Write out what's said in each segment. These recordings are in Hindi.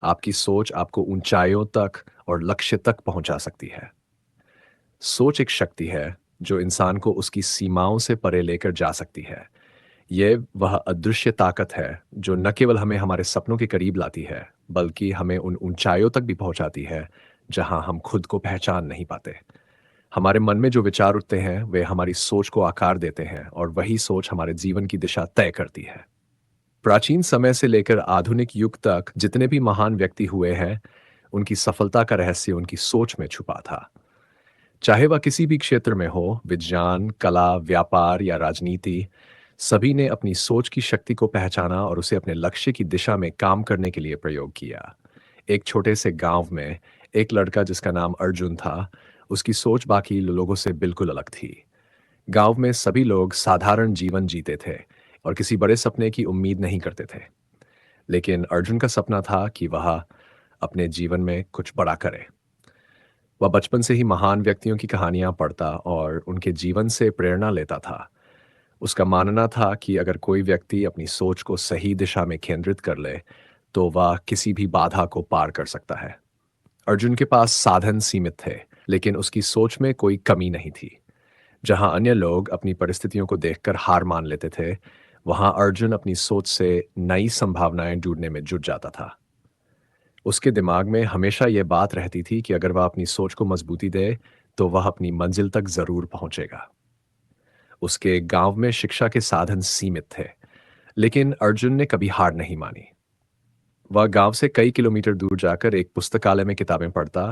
आपकी सोच आपको ऊंचाइयों तक और लक्ष्य तक पहुंचा सकती है। सोच एक शक्ति है जो इंसान को उसकी सीमाओं से परे लेकर जा सकती है। ये वह अदृश्य ताकत है जो न केवल हमें हमारे सपनों के करीब लाती है, बल्कि हमें उन ऊंचाइयों तक भी पहुंचाती है जहां हम खुद को पहचान नहीं पाते। हमारे मन में जो विचार उठते हैं, वे हमारी सोच को आकार देते हैं और वही सोच हमारे जीवन की दिशा तय करती है। प्राचीन समय से लेकर आधुनिक युग तक जितने भी महान व्यक्ति हुए हैं, उनकी सफलता का रहस्य उनकी सोच में छुपा था। चाहे वह किसी भी क्षेत्र में हो, विज्ञान, कला, व्यापार या राजनीति, सभी ने अपनी सोच की शक्ति को पहचाना और उसे अपने लक्ष्य की दिशा में काम करने के लिए प्रयोग किया। एक छोटे से गांव में एक लड़का जिसका नाम अर्जुन था, उसकी सोच बाकी लोगों से बिल्कुल अलग थी। गांव में सभी लोग साधारण जीवन जीते थे और किसी बड़े सपने की उम्मीद नहीं करते थे। लेकिन अर्जुन का सपना था कि वह अपने जीवन में कुछ बड़ा करे। वह बचपन से ही महान व्यक्तियों की कहानियां पढ़ता और उनके जीवन से प्रेरणा लेता था। उसका मानना था कि अगर कोई व्यक्ति अपनी सोच को सही दिशा में केंद्रित कर ले, तो वह किसी भी बाधा को पार कर सकता है। अर्जुन के पास साधन सीमित थे, लेकिन उसकी सोच में कोई कमी नहीं थी। जहां अन्य लोग अपनी परिस्थितियों को देखकर हार मान लेते थे, वहां अर्जुन अपनी सोच से नई संभावनाएं ढूंढने में जुट जाता था। उसके दिमाग में हमेशा यह बात रहती थी कि अगर वह अपनी सोच को मजबूती दे, तो वह अपनी मंजिल तक जरूर पहुंचेगा। उसके गांव में शिक्षा के साधन सीमित थे, लेकिन अर्जुन ने कभी हार नहीं मानी। वह गांव से कई किलोमीटर दूर जाकर एक पुस्तकालय में किताबें पढ़ता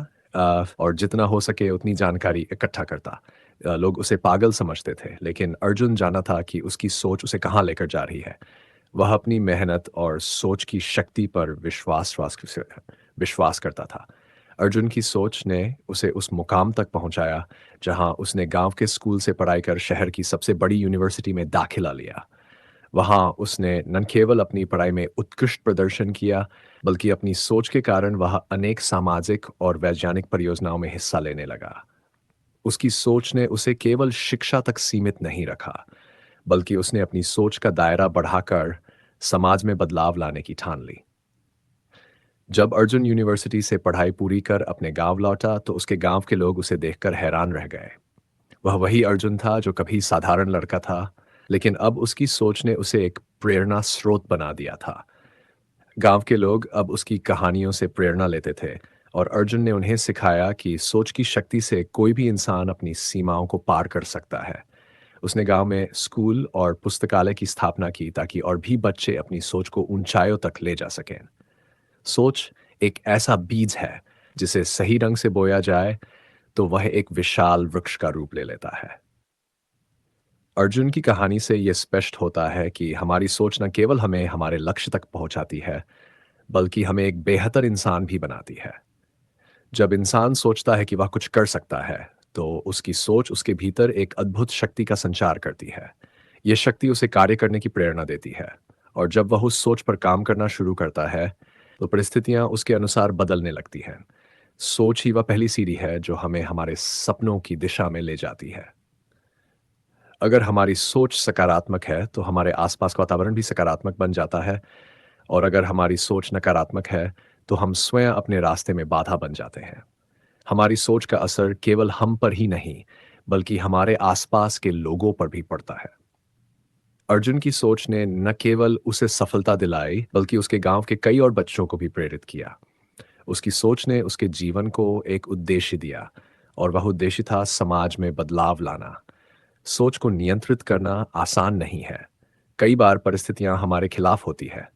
और जितना हो सके उतनी जानकारी इकट्ठा करता। लोग उसे पागल समझते थे, लेकिन अर्जुन जाना था कि उसकी सोच उसे कहाँ लेकर जा रही है। वह अपनी मेहनत और सोच की शक्ति पर विश्वास करता था। अर्जुन की सोच ने उसे उस मुकाम तक पहुंचाया जहां उसने गांव के स्कूल से पढ़ाई कर शहर की सबसे बड़ी यूनिवर्सिटी में दाखिला लिया। वहां उसने न केवल अपनी पढ़ाई में उत्कृष्ट प्रदर्शन किया, बल्कि अपनी सोच के कारण वह अनेक सामाजिक और वैज्ञानिक परियोजनाओं में हिस्सा लेने लगा। उसकी सोच ने उसे केवल शिक्षा तक सीमित नहीं रखा, बल्कि उसने अपनी सोच का दायरा बढ़ाकर समाज में बदलाव लाने की ठान ली। जब अर्जुन यूनिवर्सिटी से पढ़ाई पूरी कर अपने गांव लौटा, तो उसके गांव के लोग उसे देखकर हैरान रह गए। वह वही अर्जुन था जो कभी साधारण लड़का था, लेकिन अब उसकी सोच ने उसे एक प्रेरणा स्रोत बना दिया था। गांव के लोग अब उसकी कहानियों से प्रेरणा लेते थे और अर्जुन ने उन्हें सिखाया कि सोच की शक्ति से कोई भी इंसान अपनी सीमाओं को पार कर सकता है। उसने गांव में स्कूल और पुस्तकालय की स्थापना की ताकि और भी बच्चे अपनी सोच को ऊंचाइयों तक ले जा सकें। सोच एक ऐसा बीज है जिसे सही रंग से बोया जाए तो वह एक विशाल वृक्ष का रूप ले लेता है। अर्जुन की कहानी से यह स्पष्ट होता है कि हमारी सोच न केवल हमें हमारे लक्ष्य तक पहुंचाती है, बल्कि हमें एक बेहतर इंसान भी बनाती है। जब इंसान सोचता है कि वह कुछ कर सकता है, तो उसकी सोच उसके भीतर एक अद्भुत शक्ति का संचार करती है। यह शक्ति उसे कार्य करने की प्रेरणा देती है, और जब वह उस सोच पर काम करना शुरू करता है, तो परिस्थितियां उसके अनुसार बदलने लगती हैं। सोच ही वह पहली सीढ़ी है जो हमें हमारे सपनों की दिशा में ले जाती है। अगर हमारी सोच सकारात्मक है, तो हमारे आसपास का वातावरण भी सकारात्मक बन जाता है, और अगर हमारी सोच नकारात्मक है, तो हम स्वयं अपने रास्ते में बाधा बन जाते हैं। हमारी सोच का असर केवल हम पर ही नहीं, बल्कि हमारे आसपास के लोगों पर भी पड़ता है। अर्जुन की सोच ने न केवल उसे सफलता दिलाई, बल्कि उसके गांव के कई और बच्चों को भी प्रेरित किया। उसकी सोच ने उसके जीवन को एक उद्देश्य दिया, और वह उद्देश्य था समाज में बदलाव लाना। सोच को नियंत्रित करना आसान नहीं है। कई बार परिस्थितियां हमारे खिलाफ होती है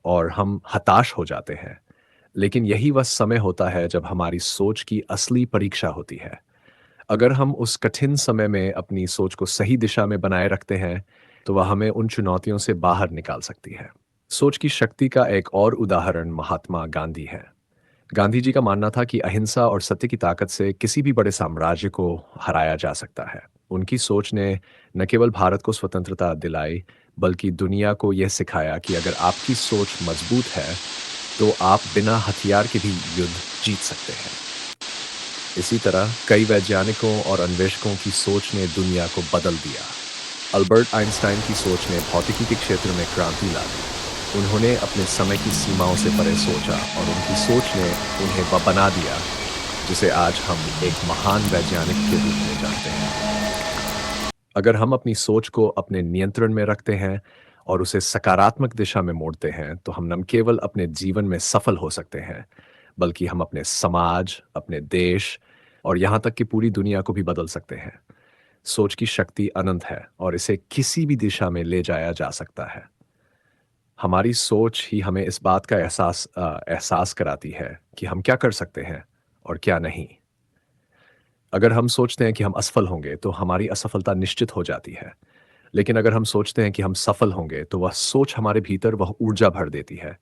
और हम हताश हो जाते हैं। लेकिन यही वह समय होता है जब हमारी सोच की असली परीक्षा होती है। अगर हम उस कठिन समय में अपनी सोच को सही दिशा में बनाए रखते हैं, तो वह हमें उन चुनौतियों से बाहर निकाल सकती है। सोच की शक्ति का एक और उदाहरण महात्मा गांधी है। गांधी जी का मानना था कि अहिंसा और सत्य की ताकत से किसी भी बड़े साम्राज्य को हराया जा सकता है। उनकी सोच ने न केवल भारत को स्वतंत्रता दिलाई, बल्कि दुनिया को यह सिखाया कि अगर आपकी सोच मजबूत है, तो आप बिना हथियार के भी युद्ध जीत सकते हैं। इसी तरह कई वैज्ञानिकों और अन्वेषकों की सोच ने दुनिया को बदल दिया। अल्बर्ट आइंस्टाइन की सोच ने भौतिकी के क्षेत्र में क्रांति ला दी। उन्होंने अपने समय की सीमाओं से परे सोचा और उनकी सोच ने उन्हें वह बना दिया जिसे आज हम एक महान वैज्ञानिक के रूप में जानते हैं। अगर हम अपनी सोच को अपने नियंत्रण में रखते हैं और उसे सकारात्मक दिशा में मोड़ते हैं, तो हम न केवल अपने जीवन में सफल हो सकते हैं, बल्कि हम अपने समाज, अपने देश और यहाँ तक कि पूरी दुनिया को भी बदल सकते हैं। सोच की शक्ति अनंत है और इसे किसी भी दिशा में ले जाया जा सकता है। हमारी सोच ही हमें इस बात का एहसास कराती है कि हम क्या कर सकते हैं और क्या नहीं। अगर हम सोचते हैं कि हम असफल होंगे, तो हमारी असफलता निश्चित हो जाती है। लेकिन अगर हम सोचते हैं कि हम सफल होंगे, तो वह सोच हमारे भीतर वह ऊर्जा भर देती है,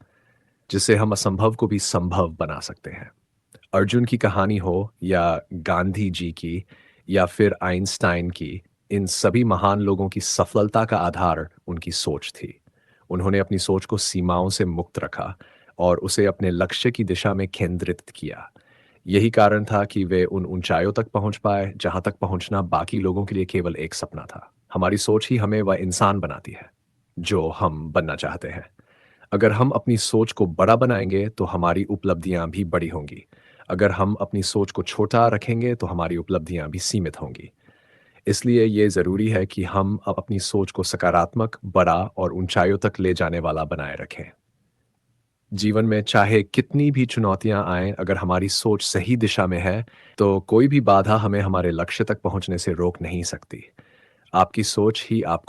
जिससे हम असंभव को भी संभव बना सकते हैं। अर्जुन की कहानी हो या गांधी जी की या फिर आइंस्टाइन की, इन सभी महान लोगों की सफलता का आधार उनकी सोच थी। उन्होंने अपनी सोच को सीमाओं से मुक्त रखा और उसे अपने लक्ष्य की दिशा में केंद्रित किया। यही कारण था कि वे उन ऊंचाइयों तक पहुंच पाए, जहां तक पहुंचना बाकी लोगों के लिए केवल एक सपना था। हमारी सोच ही हमें वह इंसान बनाती है, जो हम बनना चाहते हैं। अगर हम अपनी सोच को बड़ा बनाएंगे, तो हमारी उपलब्धियां भी बड़ी होंगी। अगर हम अपनी सोच को छोटा रखेंगे, तो हमारी उपलब्धियां भी सीमित होंगी। इसलिए ये ज़रूरी है कि हम अब अपनी सोच को सकारात्मक, बड़ा और ऊंचाइयों तक ले जाने वाला बनाए रखें। जीवन में चाहे कितनी भी चुनौतियां आएं, अगर हमारी सोच सही दिशा में है, तो कोई भी बाधा हमें हमारे लक्ष्य तक पहुंचने से रोक नहीं सकती। आपकी सोच ही आपको